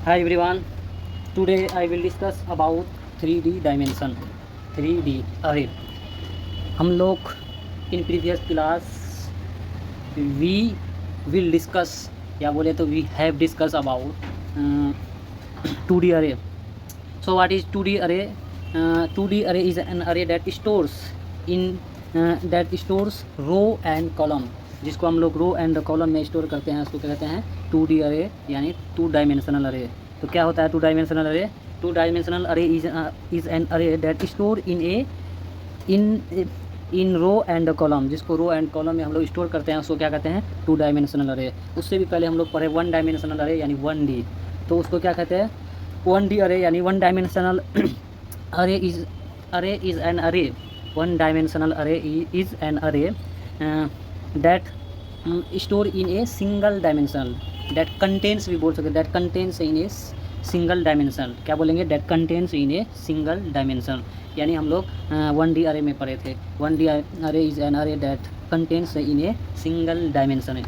Hi everyone. Today I will discuss about 3D dimension, 3D array. हम लोग in previous class we will discuss या बोले तो we have discussed about 2D array. So what is 2D array? 2D array is an array that stores row and column. जिसको हम लोग रो and column में store करते हैं उसको क्या कहते हैं 2D अरे यानी 2 डायमेंशनल अरे। तो क्या होता है 2 डायमेंशनल अरे? 2 dimensional array is an array that store in row and column. जिसको रो एंड कॉलम में हम लोग स्टोर करते हैं उसको क्या कहते हैं 2 डायमेंशनल अरे। उससे भी पहले हम लोग पढ़े 1 डायमेंशनल अरे यानी 1D। तो उसको क्या कहते हैं 1D अरे यानी 1 डायमेंशनल अरे इज एन अरे। 1 dimensional array is an array that store in a single dimensional that contains, भी बोल सकते that contains in a single dimension. क्या बोलेंगे that contains in a single dimension. यानी हम लोग 1D अरे में पढ़े थे 1D array is an array that contains in a single dimension,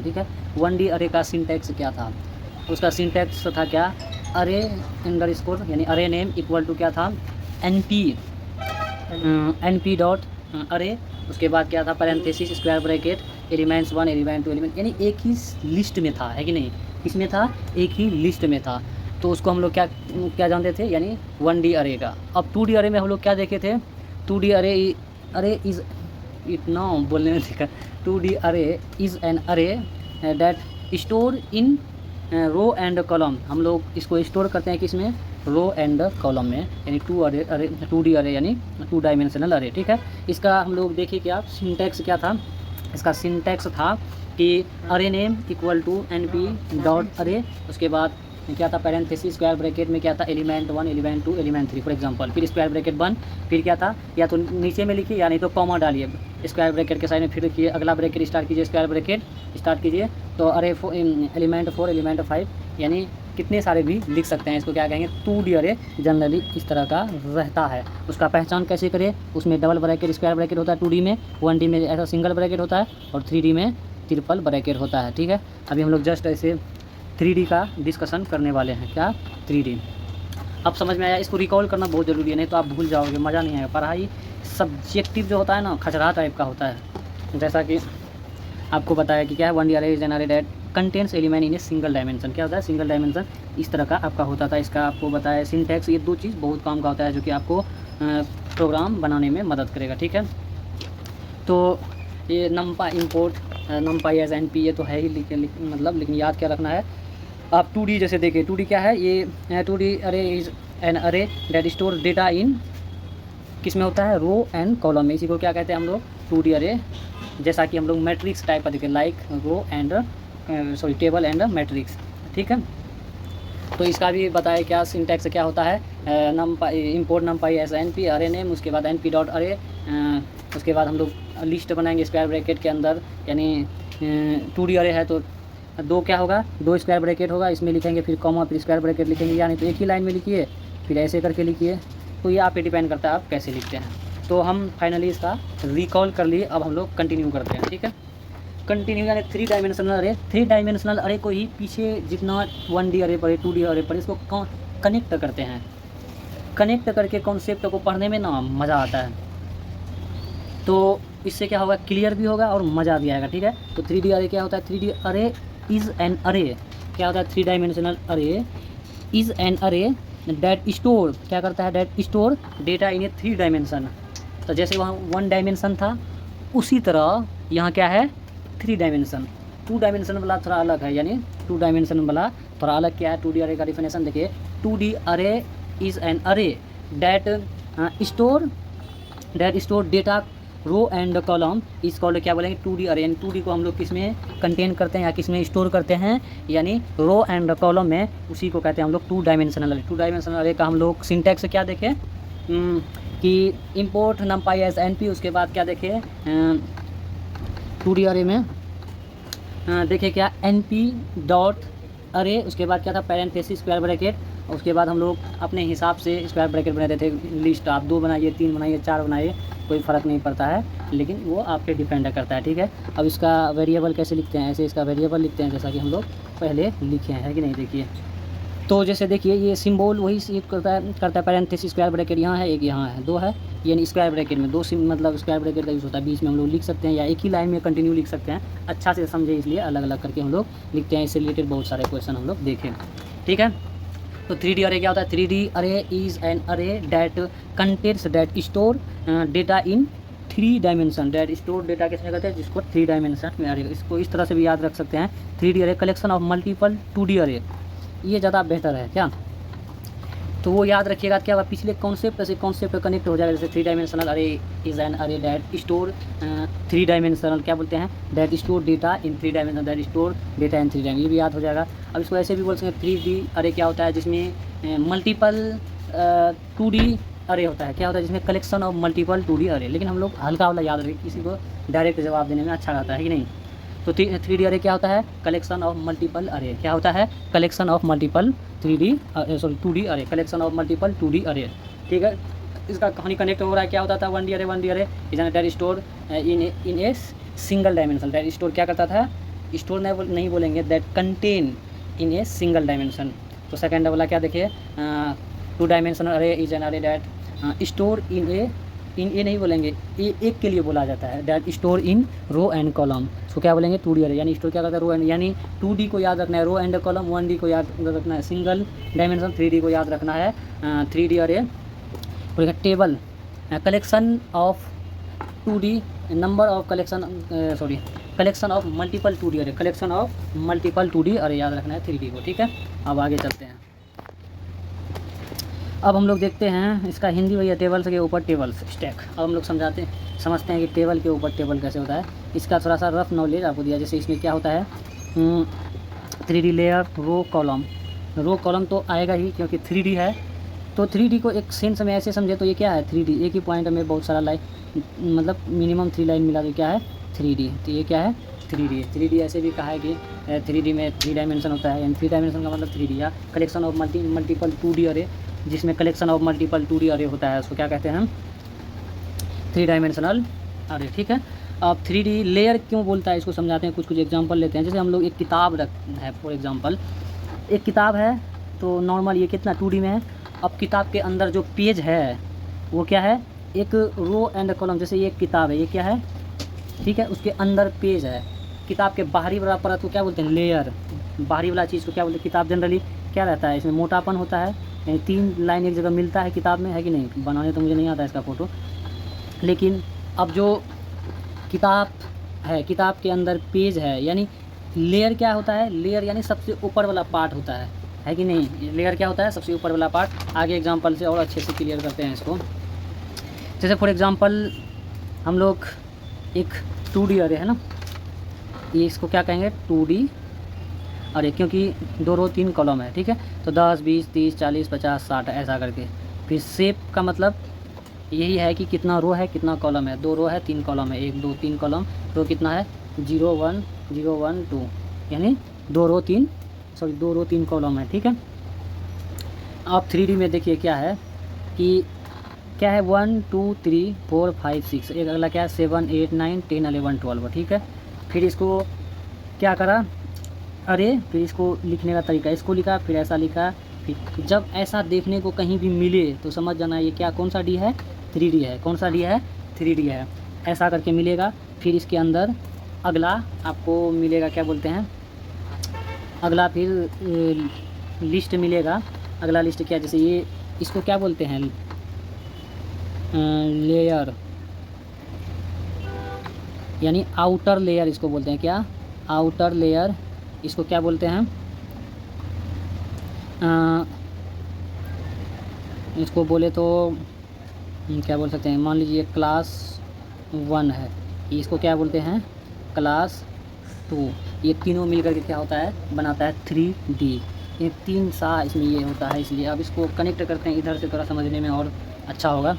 ठीक है। 1D अरे का सिंटैक्स क्या था? उसका सिंटैक्स था क्या अरे अंडरस्कोर यानी अरे नेम इक्वल टू क्या था np डॉट अरे। उसके बाद क्या था parenthesis square bracket elements 1 element 2 element, यानी एक ही लिस्ट में था, है कि नहीं? इसमें था एक ही लिस्ट में था। तो उसको हम लोग क्या जानते थे यानी 1D अरे का। अब 2D अरे में हम लोग क्या देखे थे 2D अरे इज इतना बोलने में देखा 2D array is an array that store in row and column. हम लोग इसको स्टोर करते हैं किसमें रो एंड कॉलम में, यानी 2D अरे यानी 2 डायमेंशनल अरे, ठीक है। इसका हम लोग देखिए क्या सिंटैक्स क्या था। इसका सिंटैक्स था कि array name equal to np dot array. उसके बाद क्या था पैरेंथेसिस स्क्वायर ब्रैकेट में क्या था element 1 element 2 element 3 for example. फिर स्क्वायर ब्रैकेट 1, फिर क्या था या तो नीचे में लिखिए या नहीं तो कॉमा डालिए स्क्वायर ब्रैकेट के साइड में, फिर लिखिए अगला ब्रैकेट स्टार्ट कीजिए, स्क्वायर ब्रैकेट स्टार्ट कीजिए तो अरे एलिमेंट 4 एलिमेंट 5, यानी कितने सारे भी लिख सकते हैं। इसको क्या कहेंगे 2D अरे जनरली इस तरह का रहता है। उसका पहचान कैसे करें? उसमें डबल ब्रैकेट स्क्वायर ब्रैकेट होता है 2D में, 1D में ऐसा सिंगल ब्रैकेट होता है और 3D में ट्रिपल ब्रैकेट होता है, ठीक है। अभी हम लोग जस्ट ऐसे 3D का डिस्कशन करने वाले हैं। क्या 3D अब समझ में आया? इसको रिकॉल करना बहुत ज़रूरी है, नहीं तो आप भूल जाओगे, मज़ा नहीं आएगा। पढ़ाई सब्जेक्टिव जो होता है ना खचरा टाइप का होता है। जैसा कि आपको बताया कि क्या है 1D array is an array that contains element in a single dimension. क्या होता है सिंगल डायमेंशन, इस तरह का आपका होता था। इसका आपको बताया सिंटैक्स, ये 2 चीज़ बहुत काम का होता है जो कि आपको प्रोग्राम बनाने में मदद करेगा, ठीक है। तो ये नम्पा इंपोर्ट नम्पाई एज NP ये तो है ही मतलब, लेकिन याद क्या रखना है आप 2D जैसे देखें 2D क्या है ये 2D array is an array that store data इन किस में होता है रो एंड कॉलम में। इसी को क्या कहते हैं हम लोग 2D अरे। जैसा कि हम लोग मैट्रिक्स टाइप का देखें like row and table and matrix, ठीक है। तो इसका भी बताया क्या सिंटैक्स क्या होता है import NumPy as NP array name, उसके बाद NP डॉट अरे। उसके बाद हम लोग लिस्ट बनाएंगे स्क्वायर ब्रैकेट के अंदर, यानी 2D अरे है तो 2 क्या होगा 2 स्क्वायर ब्रैकेट होगा, इसमें लिखेंगे फिर कॉमा फिर स्क्वायर ब्रैकेट लिखेंगे, यानी तो एक ही लाइन में लिखिए फिर ऐसे करके लिखिए। तो ये आप पे डिपेंड करता है आप कैसे लिखते हैं। तो हम फाइनली इसका रिकॉल कर लिए, अब हम लोग कंटिन्यू करते हैं, ठीक है। कंटिन्यू यानी 3 डायमेंशनल अरे। 3 डायमेंशनल अरे को ही पीछे जितना 1D अरे पढ़े 2D अरे पढ़े इसको कनेक्ट करते हैं। कनेक्ट करके कॉन्सेप्ट को पढ़ने में ना मज़ा आता है, तो इससे क्या होगा क्लियर भी होगा और मज़ा भी आएगा, ठीक है। तो 3D अरे क्या होता है 3D अरे इज़ एन अरे। क्या होता है 3 डायमेंशनल अरे is an array that store क्या करता है that store data in A 3 dimension. तो जैसे वहाँ 1 डायमेंशन था उसी तरह यहाँ क्या है 3 डायमेंशन। 2 डायमेंशन वाला थोड़ा अलग है, यानी 2 डायमेंशन वाला थोड़ा अलग क्या है 2D अरे का डिफिनेशन देखिए 2D array is an array that store data row and column इस कॉल क्या बोलेंगे 2D अरे। यानी 2D को हम लोग किस में कंटेन करते हैं या किस में स्टोर करते हैं, यानी रो एंड कॉलम में, उसी को कहते हैं हम लोग 2 डायमेंशनल अरे। 2 डायमेंशनल अरे का हम लोग सिंटैक्स क्या देखें कि इंपोर्ट नम्पाई एज NP। उसके बाद क्या देखें 2D अरे में देखें क्या NP डॉट अरे। उसके बाद क्या था पैरेंथेसिस स्क्वायर ब्रैकेट। उसके बाद हम लोग अपने हिसाब से स्क्वायर ब्रैकेट बनाते थे लिस्ट, आप 2 बनाइए 3 बनाइए 4 बनाइए कोई फ़र्क नहीं पड़ता है, लेकिन वो आप पे डिपेंड करता है, ठीक है। अब इसका वेरिएबल कैसे लिखते हैं, ऐसे इसका वेरिएबल लिखते हैं जैसा कि हम लोग पहले लिखे हैं, है कि नहीं। देखिए तो जैसे देखिए ये सिंबल वही करता है पैरेंथेसिस स्क्वायर ब्रैकेट यहाँ है, एक यहाँ है, दो है, यानी स्क्वायर ब्रैकेट में दो मतलब स्क्वायर ब्रैकेट का यूज़ होता है। बीच में हम लोग लिख सकते हैं या एक ही लाइन में कंटिन्यू लिख सकते हैं। अच्छा से समझे इसलिए अलग अलग करके हम लोग लिखते हैं। इससे रिलेटेड बहुत सारे क्वेश्चन हम लोग देखें, ठीक है। तो 3D अरे क्या होता है? 3D अरे is an array that contains that store data in 3 dimension. That store data किसमें कहते हैं? जिसको 3 डायमेंशन में अरे। इसको इस तरह से भी याद रख सकते हैं, 3D अरे कलेक्शन ऑफ मल्टीपल 2D अरे। ये ज़्यादा बेहतर है क्या? तो वो याद रखिएगा क्या हुआ, पिछले कॉन्सेप्ट से कॉन्सेप्ट कनेक्ट हो जाएगा। जैसे 3 dimensional array is an array that store 3 dimensional क्या बोलते हैं? That store data in 3 dimension, that store data in 3 dimension, ये भी याद हो जाएगा। अब इसको ऐसे भी बोल सकते हैं 3D अरे क्या होता है? जिसमें मल्टीपल 2D अरे होता है। क्या होता है? जिसमें कलेक्शन ऑफ मल्टीपल 2D अरे। लेकिन हम लोग हल्का वाला याद रखें, किसी को डायरेक्ट जवाब देने में अच्छा रहता है कि नहीं। तो 3D अरे क्या होता है? कलेक्शन ऑफ मल्टीपल अरे। क्या होता है? कलेक्शन ऑफ मल्टीपल 2D अरे, कलेक्शन ऑफ मल्टीपल 2D अरे, ठीक है। इसका कहानी कनेक्ट हो रहा है। क्या होता था? 1D array is an that store in a single dimension. That store क्या करता था? स्टोर नहीं बोलेंगे, that contain in a single dimension. तो सेकेंड वाला क्या देखिए, 2 dimensional array is an array that store in a नहीं बोलेंगे, एक के लिए बोला जाता है, that store in row and column. उसको क्या बोलेंगे? 2D अरे, यानी स्टोर क्या करता है? रो एंड, यानी 2D को याद रखना है रो एंड कॉलम, 1D को याद रखना है सिंगल डायमेंशन, 3D को याद रखना है 3D अरे। और table collection of 2D number of collection of multiple 2D अरे, कलेक्शन ऑफ मल्टीपल 2D अरे याद रखना है 3D को, ठीक है। अब आगे चलते हैं। अब हम लोग देखते हैं इसका हिंदी भैया, टेबल्स के ऊपर टेबल्स स्टैक। अब हम लोग समझते हैं कि टेबल के ऊपर टेबल कैसे होता है। इसका थोड़ा सा रफ नॉलेज आपको दिया। जैसे इसमें क्या होता है, 3D लेयर, रो कॉलम तो आएगा ही क्योंकि 3D है। तो 3D को एक सेंस में ऐसे समझे तो ये क्या है? 3D एक ही पॉइंट में बहुत सारा लाइन, मतलब मिनिमम 3 लाइन मिला तो क्या है? 3D। तो ये क्या है? 3D ऐसे भी कहा है कि 3D में 3 डायमेंशन होता है, यानी 3 डायमेंशन का मतलब 3D, या कलेक्शन ऑफ मल्टीपल 2D अरे, जिसमें कलेक्शन ऑफ मल्टीपल 2D अरे होता है, उसको क्या कहते हैं हम? 3 डायमेंशनल अरे, ठीक है। अब 3D लेयर क्यों बोलता है, इसको समझाते हैं। कुछ एग्जांपल लेते हैं। जैसे हम लोग एक किताब है, फॉर एग्जांपल एक किताब है, तो नॉर्मल ये कितना 2D में है। अब किताब के अंदर जो पेज है वो क्या है? एक रो एंड कॉलम। जैसे ये एक किताब है, ये क्या है? ठीक है, उसके अंदर पेज है। किताब के बाहरी वाला परत को क्या बोलते हैं? लेयर। बाहरी वाला चीज़ को क्या बोलते हैं? किताब जनरली क्या रहता है? इसमें मोटापन होता है, यानी 3 लाइन एक जगह मिलता है किताब में, है कि नहीं? बनाने तो मुझे नहीं आता इसका फ़ोटो, लेकिन अब जो किताब है, किताब के अंदर पेज है, यानी लेयर क्या होता है? लेयर यानी सबसे ऊपर वाला पार्ट होता है कि नहीं? लेयर क्या होता है? सबसे ऊपर वाला पार्ट। आगे एग्जांपल से और अच्छे से क्लियर करते हैं इसको। जैसे फॉर एग्जांपल हम लोग एक 2D अरे है ना, ये इसको क्या कहेंगे? 2D अरे, क्योंकि 2 रो 3 कॉलम है, ठीक है। तो 10 20 30 40 50 60 ऐसा करके। फिर शेप का मतलब यही है कि कितना रो है, कितना कॉलम है। 2 रो है, 3 कॉलम है, 1 2 3 कॉलम। रो कितना है? 0 1 0 1 2, यानी 2 रो 3 कॉलम है, ठीक है। अब 3D में देखिए क्या है कि क्या है? 1 2 3 4 5 6, एक अगला क्या है? 7 8 9 10 11 12, ठीक है। फिर इसको क्या करा? अरे, फिर इसको लिखने का तरीका, इसको लिखा, फिर ऐसा लिखा। फिर जब ऐसा देखने को कहीं भी मिले तो समझ जाना ये क्या, कौन सा डी है? 3D है। कौन सा डी है? 3D है। ऐसा करके मिलेगा। फिर इसके अंदर अगला आपको मिलेगा, क्या बोलते हैं? अगला फिर लिस्ट मिलेगा। अगला लिस्ट क्या? जैसे ये इसको क्या बोलते हैं? लेयर, यानी आउटर लेयर इसको बोलते हैं। क्या? Outer layer. इसको क्या बोलते हैं? इसको बोले तो क्या बोल सकते हैं? मान लीजिए क्लास 1 है, इसको क्या बोलते हैं? क्लास 2। ये तीनों मिलकर के क्या होता है? बनाता है 3D। ये 3 सा इसमें ये होता है, इसलिए अब इसको कनेक्ट करते हैं इधर से, थोड़ा समझने में और अच्छा होगा।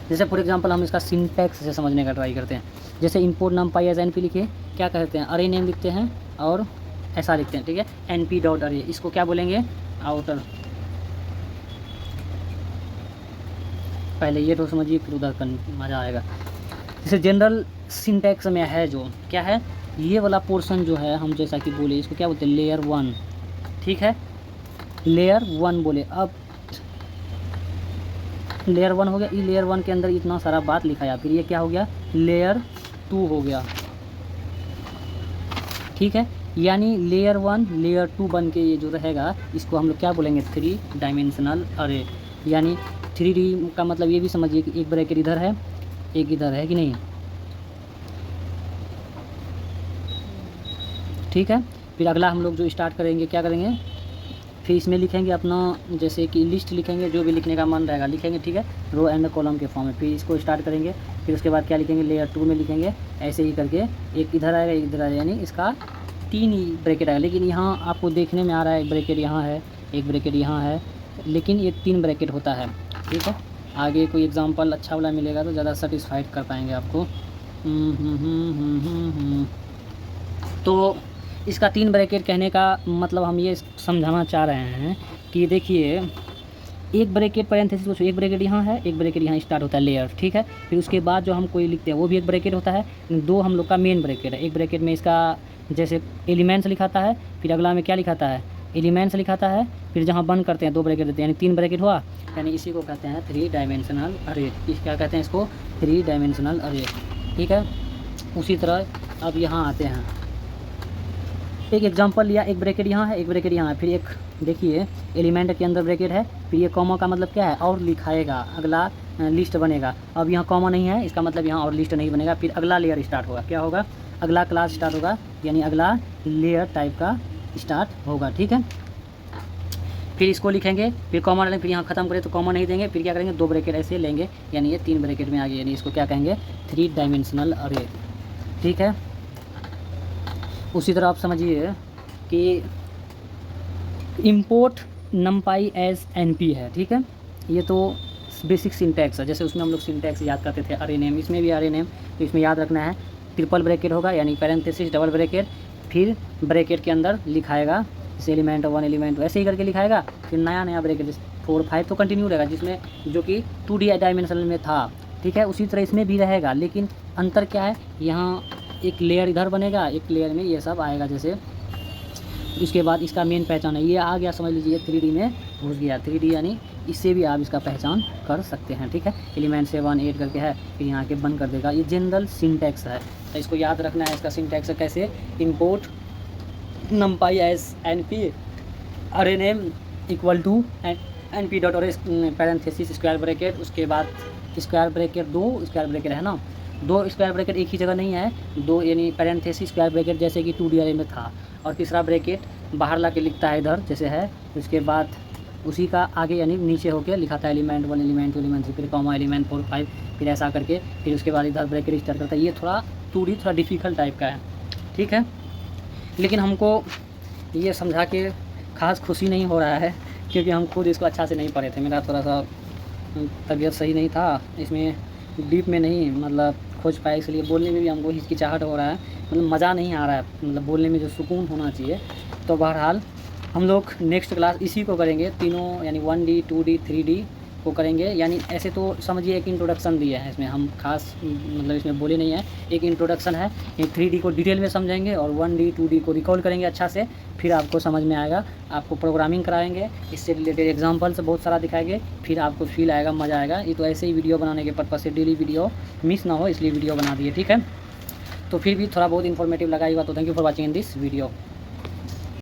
जैसे फॉर एग्जांपल हम इसका सिंटैक्स से समझने का ट्राई करते हैं। जैसे इंपोर्ट numpy एज NP लिखे, क्या कहते हैं? अरे नेम लिखते हैं और ऐसा लिखते हैं, ठीक है। NP डॉट अरे, इसको क्या बोलेंगे? आउटर। पहले ये तो समझिए, फिर उधर मज़ा आएगा। जैसे जनरल सिंटैक्स में है जो क्या है, ये वाला पोर्शन जो है, हम जैसा कि बोले इसको क्या बोलते हैं? लेयर 1, ठीक है। लेयर 1 बोले। अब लेयर 1 हो गया, ये लेयर 1 के अंदर इतना सारा बात लिखाया, फिर ये क्या हो गया, लेयर 2 हो गया, ठीक है। यानी लेयर 1 लेयर 2 बन के ये जो रहेगा, इसको हम लोग क्या बोलेंगे, 3 डायमेंशनल अरे। यानी 3D का मतलब ये भी समझिए कि एक ब्रैकेट इधर है, एक इधर है कि नहीं, ठीक है। फिर अगला हम लोग जो स्टार्ट करेंगे, क्या करेंगे, फिर इसमें लिखेंगे अपना, जैसे कि लिस्ट लिखेंगे, जो भी लिखने का मन रहेगा लिखेंगे, ठीक है, रो एंड कॉलम के फॉर्म में। फिर इसको स्टार्ट करेंगे, फिर उसके बाद क्या लिखेंगे, लेयर 2 में लिखेंगे, ऐसे ही करके एक इधर आएगा, एक इधर आएगा, यानी इसका 3 ही ब्रैकेट आएगा। लेकिन यहाँ आपको देखने में आ रहा है एक ब्रैकेट यहाँ है, एक ब्रैकेट यहाँ है, लेकिन ये 3 ब्रैकेट होता है, ठीक है। आगे कोई एग्जाम्पल अच्छा वाला मिलेगा तो ज़्यादा सेटिस्फाइड कर पाएंगे आपको। तो इसका 3 ब्रैकेट कहने का मतलब हम ये समझाना चाह रहे हैं कि देखिए, एक ब्रैकेट पैरेंथेसिस को, एक ब्रैकेट यहाँ है, एक ब्रैकेट यहाँ स्टार्ट होता है लेयर, ठीक है। फिर उसके बाद जो हम कोई लिखते हैं वो भी एक ब्रैकेट होता है, 2 हम लोग का मेन ब्रैकेट है। एक ब्रैकेट में इसका जैसे एलिमेंट्स लिखाता है, फिर अगला में क्या लिखाता है, एलिमेंट्स लिखाता है, फिर जहाँ बंद करते हैं 2 ब्रैकेट देते हैं, यानी 3 ब्रैकेट हुआ। यानी इसी को कहते हैं 3 डायमेंशनल अरे। इस क्या कहते हैं इसको, 3 डायमेंशनल अरे, ठीक है। उसी तरह अब यहाँ आते हैं, एक एग्जांपल लिया, एक ब्रैकेट यहाँ है, एक ब्रैकेट यहाँ है, फिर एक देखिए एलिमेंट के अंदर ब्रैकेट है, फिर ये कॉमा का मतलब क्या है, और लिखाएगा, अगला लिस्ट बनेगा। अब यहाँ कॉमा नहीं है, इसका मतलब यहाँ और लिस्ट नहीं बनेगा। फिर अगला लेयर स्टार्ट होगा, क्या होगा, अगला क्लास स्टार्ट होगा, यानी अगला लेयर टाइप का स्टार्ट होगा, ठीक है। फिर इसको लिखेंगे, फिर कॉमा डालेंगे, फिर यहाँ ख़त्म करें तो कॉमा नहीं देंगे, फिर क्या करेंगे, 2 ब्रैकेट ऐसे लेंगे, यानी ये 3 ब्रैकेट में आ गया, यानी इसको क्या कहेंगे, 3 डायमेंशनल अरे, ठीक है। उसी तरह आप समझिए कि इम्पोर्ट नमपाई एज NP है, ठीक है। ये तो बेसिक सिंटैक्स है, जैसे उसमें हम लोग सिंटैक्स याद करते थे, अरे नेम, इसमें भी अरे नेम, तो इसमें याद रखना है, ट्रिपल ब्रैकेट होगा, यानी पैरेंथेसिस डबल ब्रैकेट, फिर ब्रैकेट के अंदर लिखाएगा, जैसे एलिमेंट 1 एलिमेंट ऐसे ही करके लिखाएगा, फिर नया ब्रैकेट 4 5 तो कंटिन्यू रहेगा, जिसमें जो कि 2D डायमेंशनल में था, ठीक है। उसी तरह इसमें भी रहेगा, लेकिन अंतर क्या है, यहाँ एक लेयर इधर बनेगा, एक लेयर में ये सब आएगा, जैसे इसके बाद इसका मेन पहचान है, ये आ गया, समझ लीजिए 3D में घुस गया। 3D यानी इससे भी आप इसका पहचान कर सकते हैं, ठीक है। एलिमेंट 7 8 करके है, फिर यहाँ के बंद कर देगा, ये जनरल सिंटैक्स है, तो इसको याद रखना है। इसका सिंटैक्स कैसे, import numpy as NP array name equal to NP dot array parenthesis square bracket, उसके बाद स्क्वायर ब्रैकेट 2 स्क्वायर ब्रैकेट है ना, 2 स्क्वायर ब्रैकेट एक ही जगह नहीं है, 2 यानी पैरेंथेसिस स्क्वायर ब्रैकेट जैसे कि 2D अरे में था, और तीसरा ब्रैकेट बाहर ला के लिखता है इधर जैसे है, उसके बाद उसी का आगे यानी नीचे होके लिखा था एलिमेंट 1 एलिमेंट 2 एलिमेंट 3, फिर कॉमा एलिमेंट 4 5, फिर ऐसा करके फिर उसके बाद इधर ब्रैकेट स्टार्ट करता है। ये थोड़ा 2D थोड़ा डिफ़िकल्ट टाइप का है, ठीक है। लेकिन हमको ये समझा के खास खुशी नहीं हो रहा है, क्योंकि हम खुद इसको अच्छा से नहीं पढ़े थे, मेरा थोड़ा सा तबीयत सही नहीं था, इसमें डीप में नहीं मतलब खोज पाए, इसलिए बोलने में भी हमको हिचकिचाहट हो रहा है, मतलब मज़ा नहीं आ रहा है, मतलब बोलने में जो सुकून होना चाहिए। तो बहरहाल हम लोग नेक्स्ट क्लास इसी को करेंगे, तीनों यानी 1D 2D 3D को करेंगे। यानी ऐसे तो समझिए एक इंट्रोडक्शन दिया है, इसमें हम खास मतलब इसमें बोले नहीं है, एक इंट्रोडक्शन है। ये 3D को डिटेल में समझेंगे और 1D 2D को रिकॉल करेंगे अच्छा से, फिर आपको समझ में आएगा, आपको प्रोग्रामिंग कराएंगे, इससे रिलेटेड एग्जांपल्स बहुत सारा दिखाएंगे, फिर आपको फील आएगा, मज़ा आएगा। ये तो ऐसे ही वीडियो बनाने के पर्पज़ से डेली वीडियो मिस ना हो इसलिए वीडियो बना दिए, ठीक है। तो फिर भी थोड़ा बहुत इन्फॉर्मेटिव लगा ही हुआ, तो thank you for watching in this video.